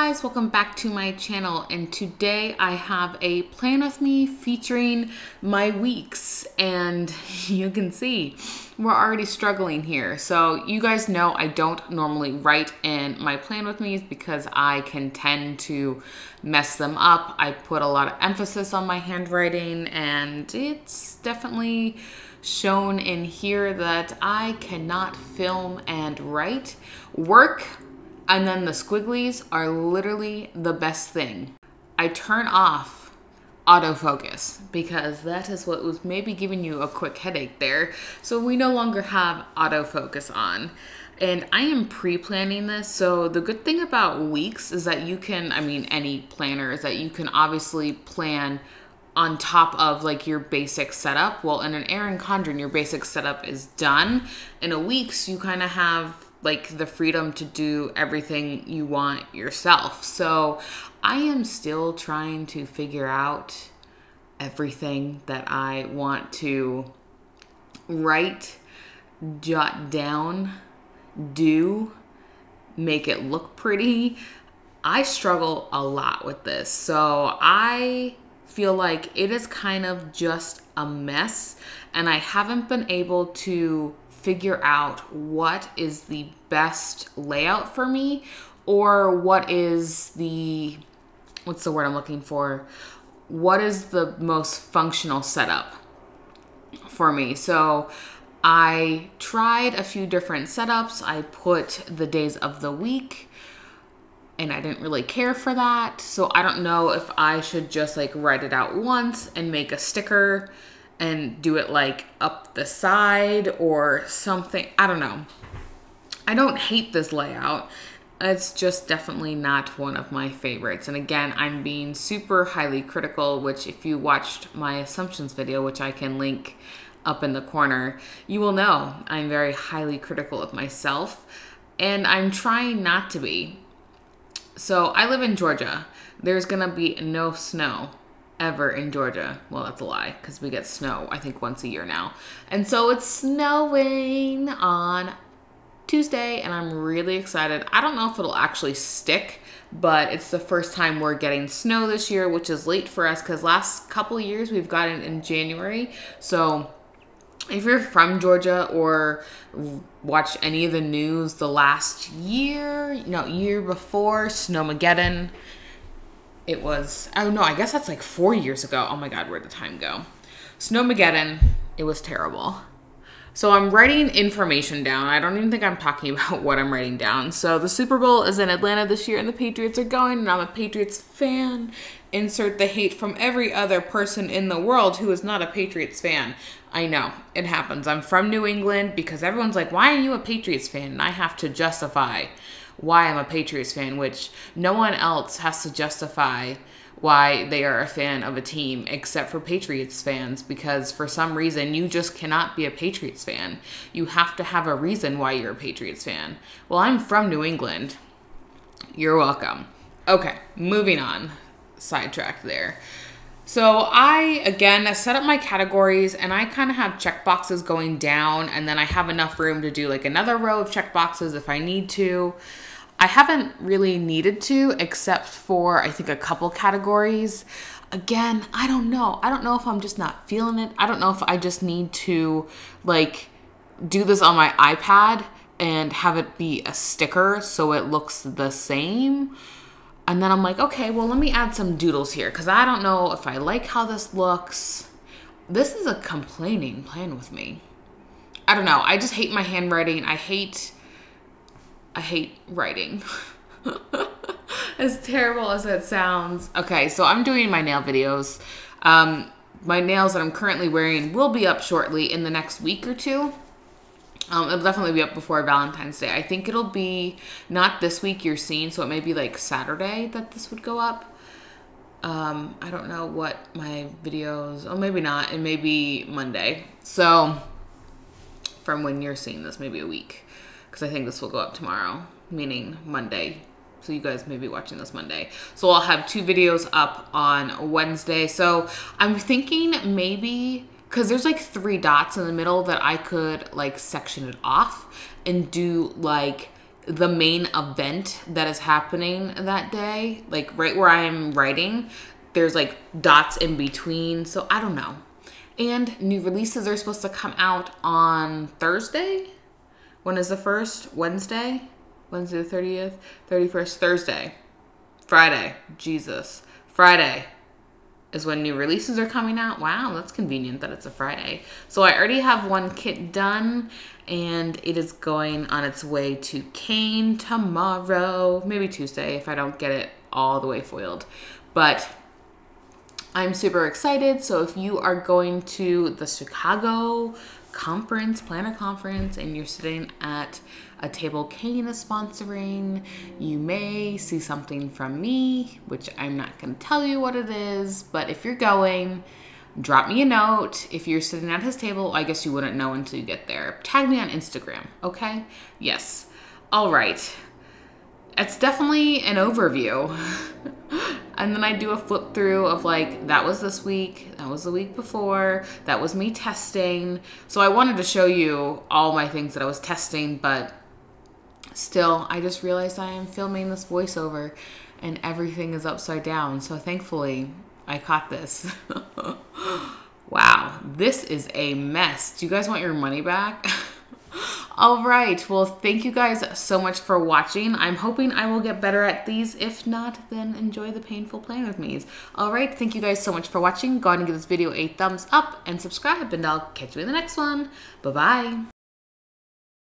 guys, welcome back to my channel, and today I have a plan with me featuring my weeks, and you can see we're already struggling here. So you guys know I don't normally write in my plan with me's because I can tend to mess them up. I put a lot of emphasis on my handwriting, and it's definitely shown in here that I cannot film and write. Work and then the squigglies are literally the best thing. I turn off autofocus because that is what was maybe giving you a quick headache there. So we no longer have autofocus on. And I am pre-planning this. So the good thing about weeks is that you can, any planner, is that you can obviously plan on top of like your basic setup. Well, in an Erin Condren, your basic setup is done. In a weeks, you kind of have like the freedom to do everything you want yourself. So I am still trying to figure out everything that I want to write, jot down, do, make it look pretty. I struggle a lot with this. So I feel like it is kind of just a mess, and I haven't been able to figure out what is the best layout for me, or what is the, what's the word I'm looking for? What is the most functional setup for me? So I tried a few different setups. I put the days of the week, and I didn't really care for that. So I don't know if I should just like write it out once and make a sticker and do it like up the side or something. I don't know. I don't hate this layout. It's just definitely not one of my favorites. And again, I'm being super highly critical, which if you watched my assumptions video, which I can link up in the corner, you will know I'm very highly critical of myself, and I'm trying not to be. So I live in Georgia. There's gonna be no snow ever in Georgia. Well, that's a lie, because we get snow I think once a year now. And so it's snowing on Tuesday, and I'm really excited. I don't know if it'll actually stick, but it's the first time we're getting snow this year, which is late for us because last couple years we've gotten in January. So if you're from Georgia or watch any of the news the last year, year before, Snowmageddon, it was, oh no, I guess that's like 4 years ago. Oh my God, where'd the time go? Snowmageddon, it was terrible. So I'm writing information down. I don't even think I'm talking about what I'm writing down. So the Super Bowl is in Atlanta this year, and the Patriots are going, and I'm a Patriots fan. Insert the hate from every other person in the world who is not a Patriots fan. I know, it happens. I'm from New England because everyone's like, why are you a Patriots fan? And I have to justify why I'm a Patriots fan, which no one else has to justify why they are a fan of a team except for Patriots fans, because for some reason you just cannot be a Patriots fan. You have to have a reason why you're a Patriots fan. Well, I'm from New England. You're welcome. Okay, moving on. Sidetracked there. So I set up my categories, and I kind of have checkboxes going down, and then I have enough room to do like another row of checkboxes if I need to. I haven't really needed to, except for I think a couple categories. Again, I don't know. I don't know if I'm just not feeling it. I don't know if I just need to like do this on my iPad and have it be a sticker so it looks the same. And then I'm like, okay, well, let me add some doodles here because I don't know if I like how this looks. This is a complaining plan with me. I don't know. I just hate my handwriting. I hate writing. As terrible as that sounds. Okay, so I'm doing my nail videos. My nails that I'm currently wearing will be up shortly in the next week or two. It'll definitely be up before Valentine's Day. I think it'll be not this week you're seeing, so it may be like Saturday that this would go up. I don't know what my videos, oh, maybe not. It may be Monday. So from when you're seeing this, maybe a week, because I think this will go up tomorrow, meaning Monday. So you guys may be watching this Monday. So I'll have 2 videos up on Wednesday. So I'm thinking maybe, because there's like 3 dots in the middle, that I could like section it off and do like the main event that is happening that day. Like right where I am writing, there's like dots in between. So I don't know. And new releases are supposed to come out on Thursday. When is the first? Wednesday? Wednesday the 30th? 31st? Thursday. Friday. Jesus. Friday is when new releases are coming out. Wow, that's convenient that it's a Friday. So I already have one kit done, and it is going on its way to Kane tomorrow. Maybe Tuesday if I don't get it all the way foiled. But I'm super excited. So if you are going to the Chicago conference, planner conference, and you're sitting at a table Kane is sponsoring, you may see something from me, which I'm not going to tell you what it is, but if you're going, drop me a note. If you're sitting at his table, I guess you wouldn't know until you get there. Tag me on Instagram, okay? Yes. All right. It's definitely an overview. And then I do a flip through of like, that was this week, that was the week before, that was me testing. So I wanted to show you all my things that I was testing, but still, I just realized I am filming this voiceover and everything is upside down. So thankfully, I caught this. Wow, this is a mess. Do you guys want your money back? All right, well, thank you guys so much for watching. I'm hoping I will get better at these. If not, then enjoy the painful playing with me's. All right, thank you guys so much for watching. Go ahead and give this video a thumbs up and subscribe, and I'll catch you in the next one. Bye-bye.